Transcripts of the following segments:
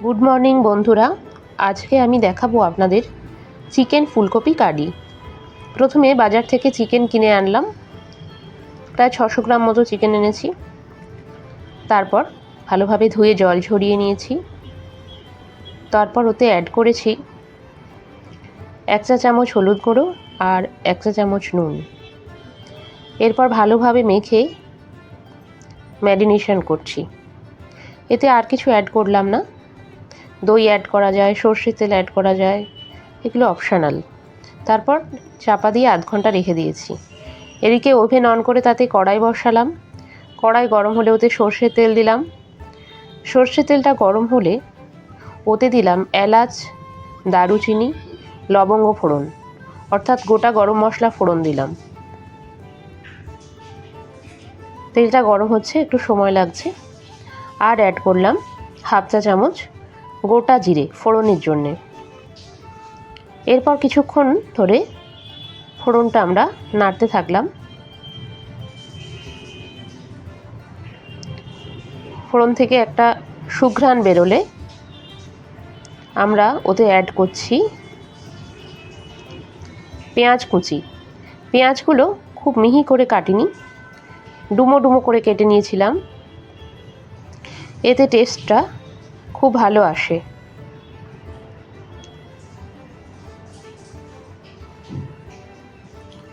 Good morning বন্ধুরা। আজকে আমি দেখাবো আপনাদের চিকেন ফুলকপি কারি। প্রথমে বাজার থেকে চিকেন কিনে আনলাম, প্রায় 600 গ্রাম মতো চিকেন এনেছি। তারপর ভালোভাবে ধুয়ে জল ঝরিয়ে নিয়েছি। তারপর ওতে অ্যাড করেছি 1 চা চামচ হলুদ গুঁড়ো আর 1 চা চামচ নুন। এরপর ভালোভাবে মেখে ম্যারিনেশন করছি। এতে আর কিছু অ্যাড করলাম না। দই অ্যাড করা যায়, সর্ষের তেল অ্যাড করা যায়, এগুলো অপশনাল। তারপর চাপা দিয়ে আধ ঘন্টা রেখে দিয়েছি। এদিকে ওভেন অন করে তাতে কড়াই বসালাম। কড়াই গরম হলে ওতে সর্ষের তেল দিলাম। সর্ষের তেলটা গরম হলে ওতে দিলাম এলাচ, দারুচিনি, লবঙ্গ ফোড়ন, অর্থাৎ গোটা গরম মশলা ফোড়ন দিলাম। তেলটা গরম হচ্ছে, একটু সময় লাগছে। আর অ্যাড করলাম 1/2 চা চামচ গোটা জিরে ফোড়নের জন্যে। এরপর কিছুক্ষণ ধরে ফোড়নটা আমরা নাড়তে থাকলাম। ফোড়ন থেকে একটা সুঘ্রাণ বেরোলে আমরা ওতে অ্যাড করছি পেঁয়াজ কুচি। পেঁয়াজগুলো খুব মিহি করে কাটিনি, ডুমো ডুমো করে কেটে নিয়েছিলাম। এতে টেস্টটা খুব ভালো আসে।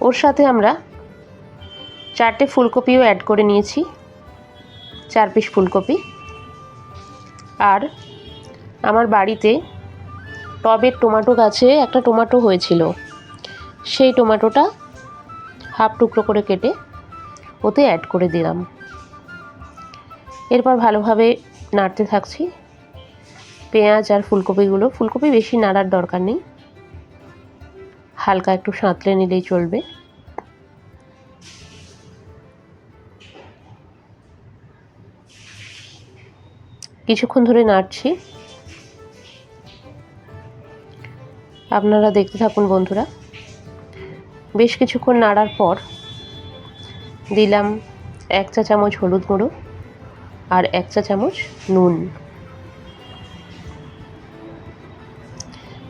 ওর সাথে আমরা 4টে ফুলকপিও অ্যাড করে নিয়েছি, 4 পিস ফুলকপি। আর আমার বাড়িতে টবের টমেটো গাছে একটা টমেটো হয়েছিল, সেই টমেটোটা হাফ টুকরো করে কেটে ওতে অ্যাড করে দিলাম। এরপর ভালোভাবে নাড়তে থাকছি পেঁয়াজ আর ফুলকপি বেশি নাড়ার দরকার নেই, হালকা একটু সাঁতলে নিলেই চলবে। কিছুক্ষণ ধরে নাড়ছি, আপনারা দেখতে থাকুন বন্ধুরা। বেশ কিছুক্ষণ নাড়ার পর দিলাম 1 চা চামচ হলুদ গুঁড়ো আর 1 চা চামচ নুন।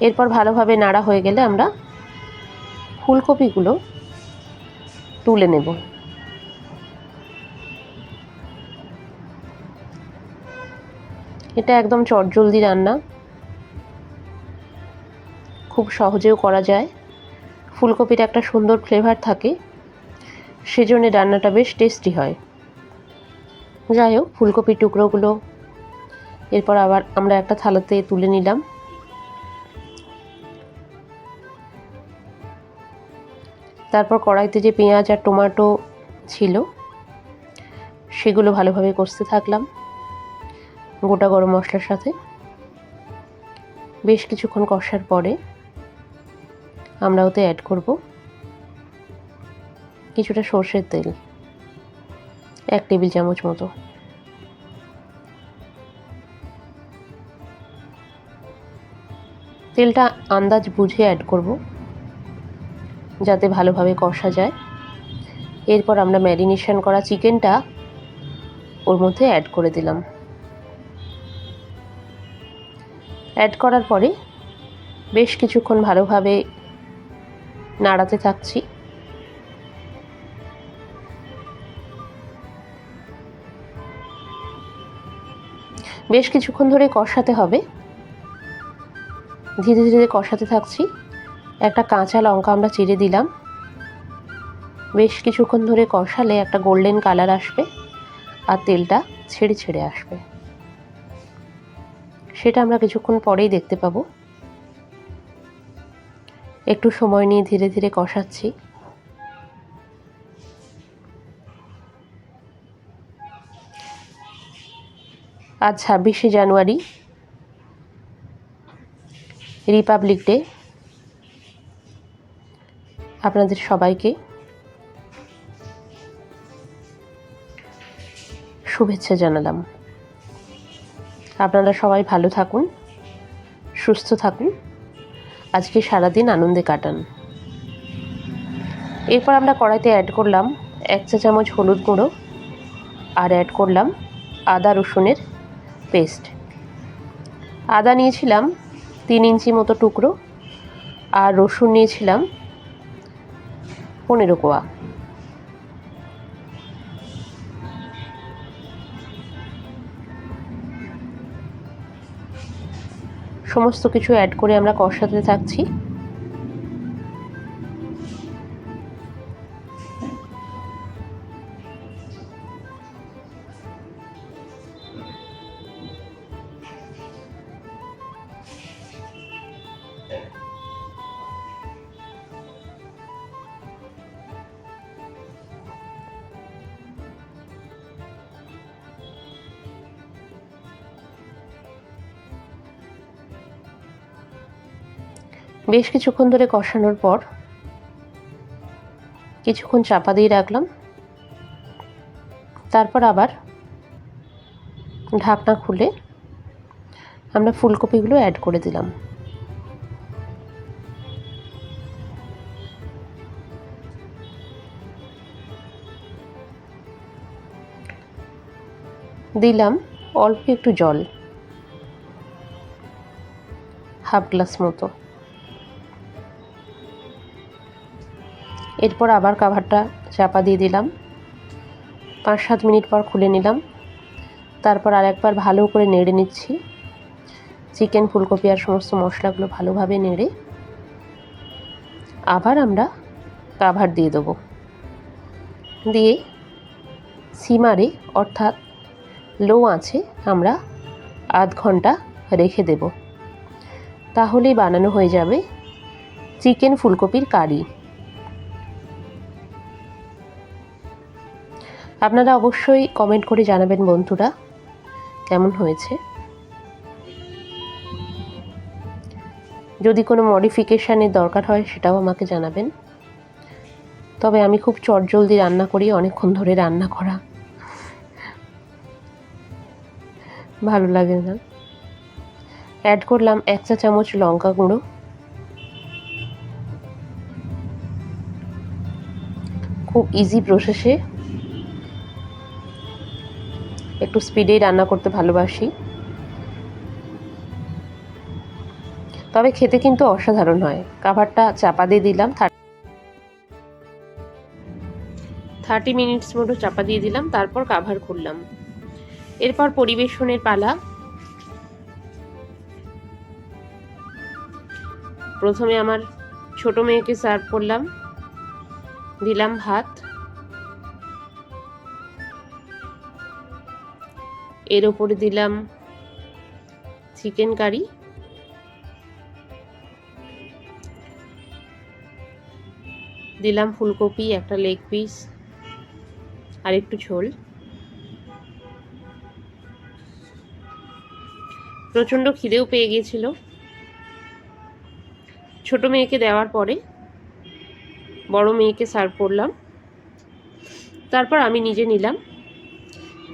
এরপর ভালোভাবে নাড়া হয়ে গেলে আমরা ফুলকপিগুলো তুলে নেব। এটা একদম চটজলদি রান্না, খুব সহজেও করা যায়। ফুলকপির একটা সুন্দর ফ্লেভার থাকে, সেজন্য রান্নাটা বেশ টেস্টি হয়। যাই হোক, ফুলকপির টুকরোগুলো এরপর আবার আমরা একটা থালাতে তুলে নিলাম। তারপর কড়াইতে যে পেঁয়াজ আর টমেটো ছিল সেগুলো ভালোভাবে কষতে থাকলাম গোটা গরম মশলার সাথে। বেশ কিছুক্ষণ কষার পরে আমরা ওতে অ্যাড করব কিছুটা সর্ষের তেল, 1 টেবিল চামচ মতো। তেলটা আন্দাজ বুঝে অ্যাড করব যাতে ভালোভাবে কষা যায়। এরপর আমরা ম্যারিনেশন করা চিকেনটা ওর মধ্যে অ্যাড করে দিলাম। অ্যাড করার পরে বেশ কিছুক্ষণ ভালোভাবে নাড়াতে থাকছি। বেশ কিছুক্ষণ ধরে কষাতে হবে, ধীরে ধীরে কষাতে থাকছি। একটা কাঁচা লঙ্কা আমরা চিড়ে দিলাম। বেশ কিছুক্ষণ ধরে কষালে একটা গোল্ডেন কালার আসবে আর তেলটা ছেড়ে ছেড়ে আসবে, সেটা আমরা কিছুক্ষণ পরেই দেখতে পাবো। একটু সময় নিয়ে ধীরে ধীরে কষাচ্ছি। আজ 26শে জানুয়ারি, রিপাবলিক ডে। আপনাদের সবাইকে শুভেচ্ছা জানালাম। আপনারা সবাই ভালো থাকুন, সুস্থ থাকুন, আজকে সারাদিন আনন্দে কাটান। এরপর আমরা কড়াইতে অ্যাড করলাম 1 চা চামচ হলুদ গুঁড়ো আর অ্যাড করলাম আদা রসুনের পেস্ট। আদা নিয়েছিলাম 3 ইঞ্চি মতো টুকরো, আর রসুন নিয়েছিলাম 15 কোয়া। সমস্ত কিছু অ্যাড করে আমরা কষাতে থাকছি। বেশ কিছুক্ষণ ধরে কষানোর পর কিছুক্ষণ চাপা দিয়ে রাখলাম। তারপর আবার ঢাকনা খুলে আমরা ফুলকপিগুলো অ্যাড করে দিলাম। দিলাম অল্প একটু জল, হাফ গ্লাস মতো। এরপর আবার কভারটা চাপা দিয়ে দিলাম। 5-7 মিনিট পর খুলে নিলাম। তারপর আরেকবার ভালো করে নেড়ে নিচ্ছি। চিকেন, ফুলকপি আর সমস্ত মশলাগুলো ভালোভাবে নেড়ে আবার আমরা কভার দিয়ে দেবো। দিয়ে সিমারে অর্থাৎ লো আঁচে আমরা আধ ঘন্টা রেখে দেব। তাহলেই বানানো হয়ে যাবে চিকেন ফুলকপির কারি। আপনারা অবশ্যই কমেন্ট করে জানাবেন বন্ধুরা কেমন হয়েছে। যদি কোনো মডিফিকেশানের দরকার হয় সেটাও আমাকে জানাবেন। তবে আমি খুব চটজলদি রান্না করি, অনেকক্ষণ ধরে রান্না করা ভালো লাগে না। অ্যাড করলাম 1 চা চামচ লঙ্কা গুঁড়ো, খুব ইজি প্রসেসে, একটু স্পিডেই রান্না করতে ভালোবাসি, তবে খেতে কিন্তু অসাধারণ হয়। কভারটা চাপা দিয়ে দিলাম, 30 মিনিটস মতো চাপা দিয়ে দিলাম। তারপর কভার খুললাম। এরপর পরিবেশনের পালা। প্রথমে আমার ছোট মেয়েকে সার্ভ করলাম, দিলাম ভাত, এর উপরে দিলাম চিকেন কারি, দিলাম ফুলকপি, একটা লেগ পিস আর একটু ঝোল। প্রচণ্ড খিদেও পেয়ে গিয়েছিল। ছোট মেয়েকে দেওয়ার পরে বড় মেয়েকে সার্ভ করলাম। তারপর আমি নিজে নিলাম।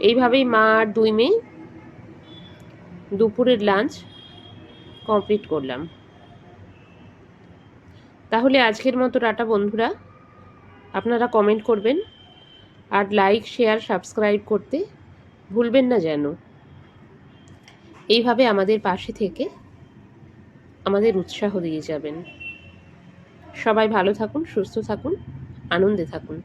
এইভাবেই মা আর 2 মেয়ে দুপুরের লাঞ্চ কমপ্লিট করলাম। তাহলে আজকের মতো টাটা বন্ধুরা। আপনারা কমেন্ট করবেন আর লাইক, শেয়ার, সাবস্ক্রাইব করতে ভুলবেন না যেন। এইভাবে আমাদের পাশে থেকে আমাদের উৎসাহ দিয়ে যাবেন। সবাই ভালো থাকুন, সুস্থ থাকুন, আনন্দে থাকুন।